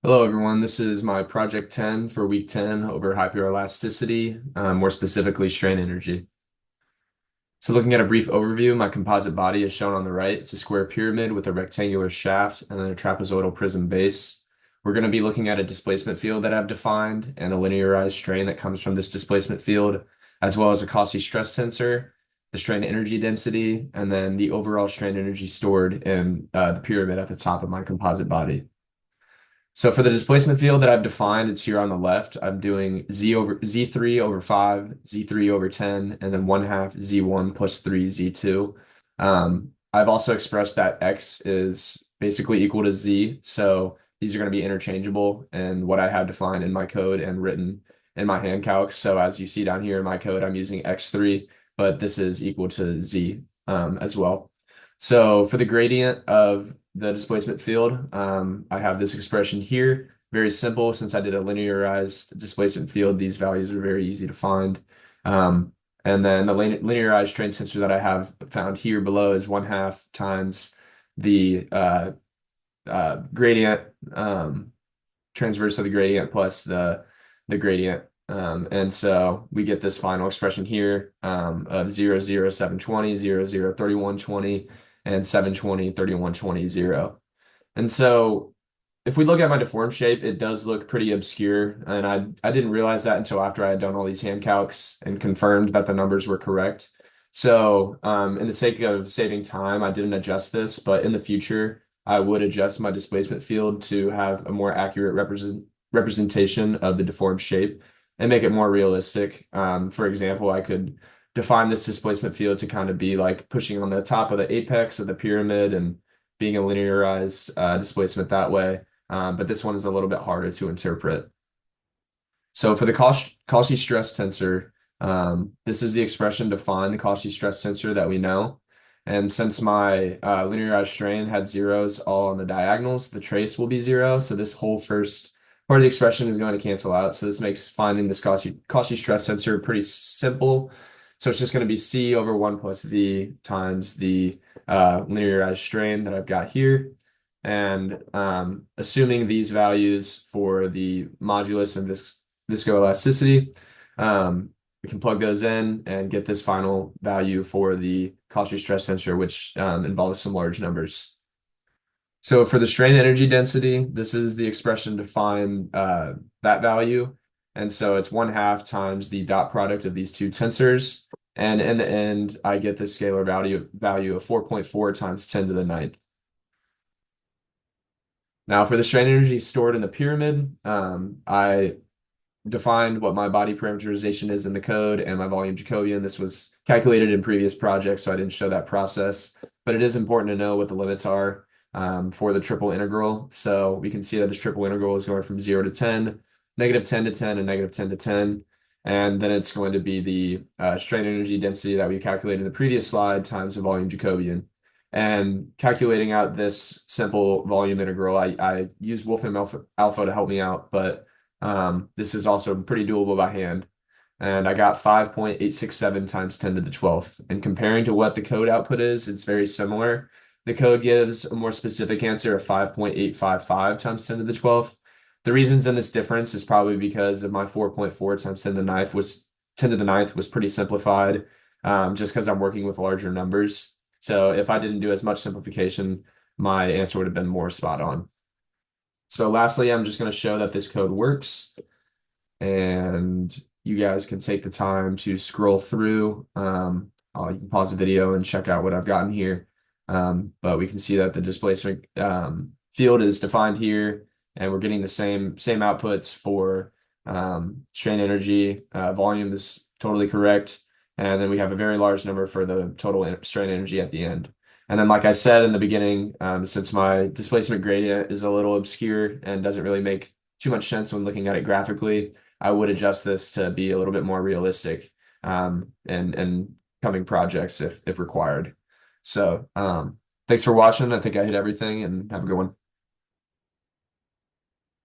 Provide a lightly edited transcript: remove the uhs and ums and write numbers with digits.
Hello, everyone. This is my project 10 for week 10 over hyperelasticity, more specifically strain energy. So looking at a brief overview, my composite body is shown on the right. It's a square pyramid with a rectangular shaft and then a trapezoidal prism base. We're going to be looking at a displacement field that I've defined and a linearized strain that comes from this displacement field, as well as a Cauchy stress tensor, the strain energy density, and then the overall strain energy stored in the pyramid at the top of my composite body. So for the displacement field that I've defined, it's here on the left. I'm doing Z3 over 5, Z3 over 10, and then 1/2 Z1 plus 3 Z2. I've also expressed that X is basically equal to Z. So these are going to be interchangeable in what I have defined in my code and written in my hand calc. So as you see down here in my code, I'm using X3, but this is equal to Z as well. So for the gradient of the displacement field, I have this expression here. Very simple. Since I did a linearized displacement field, these values are very easy to find. And then the linearized strain tensor that I have found here below is 1/2 times the gradient, transverse of the gradient plus the gradient. And so we get this final expression here of 0, 0, 720, 0, 0, 3120, and 720, 3120, 0. And so if we look at my deformed shape, it does look pretty obscure. And I didn't realize that until after I had done all these hand calcs and confirmed that the numbers were correct. So in the sake of saving time, I didn't adjust this, but in the future, I would adjust my displacement field to have a more accurate representation of the deformed shape and make it more realistic. For example, I could define this displacement field to kind of be like pushing on the top of the apex of the pyramid and being a linearized displacement that way. But this one is a little bit harder to interpret. So for the Cauchy stress tensor, this is the expression to find the Cauchy stress tensor that we know. And since my linearized strain had zeros all on the diagonals, the trace will be 0. So this whole first part of the expression is going to cancel out. So this makes finding this Cauchy stress tensor pretty simple. So it's just going to be C over 1 plus V times the linearized strain that I've got here. And assuming these values for the modulus and viscoelasticity, we can plug those in and get this final value for the Cauchy stress tensor, which involves some large numbers. So for the strain energy density, this is the expression to find that value. And so it's 1/2 times the dot product of these two tensors. And in the end, I get this scalar value of 4.4 times 10 to the ninth. Now for the strain energy stored in the pyramid, I defined what my body parameterization is in the code and my volume Jacobian. This was calculated in previous projects, so I didn't show that process. But it is important to know what the limits are for the triple integral. So we can see that this triple integral is going from 0 to 10, -10 to 10, and -10 to 10. And then it's going to be the strain energy density that we calculated in the previous slide times the volume Jacobian. And calculating out this simple volume integral, I use Wolfram Alpha to help me out, but this is also pretty doable by hand. And I got 5.867 times 10 to the 12th. And comparing to what the code output is, it's very similar. The code gives a more specific answer of 5.855 times 10 to the 12th. The reasons in this difference is probably because of my 4.4 times 10 to the ninth was pretty simplified, just because I'm working with larger numbers. So if I didn't do as much simplification, my answer would have been more spot on. So lastly, I'm just going to show that this code works, and you guys can take the time to scroll through. You can pause the video and check out what I've gotten here. But we can see that the displacement field is defined here, and we're getting the same outputs for strain energy. Volume is totally correct. And then we have a very large number for the total strain energy at the end. And then, like I said in the beginning, since my displacement gradient is a little obscure and doesn't really make too much sense when looking at it graphically, I would adjust this to be a little bit more realistic in coming projects if required. So thanks for watching. I think I hit everything, and have a good one.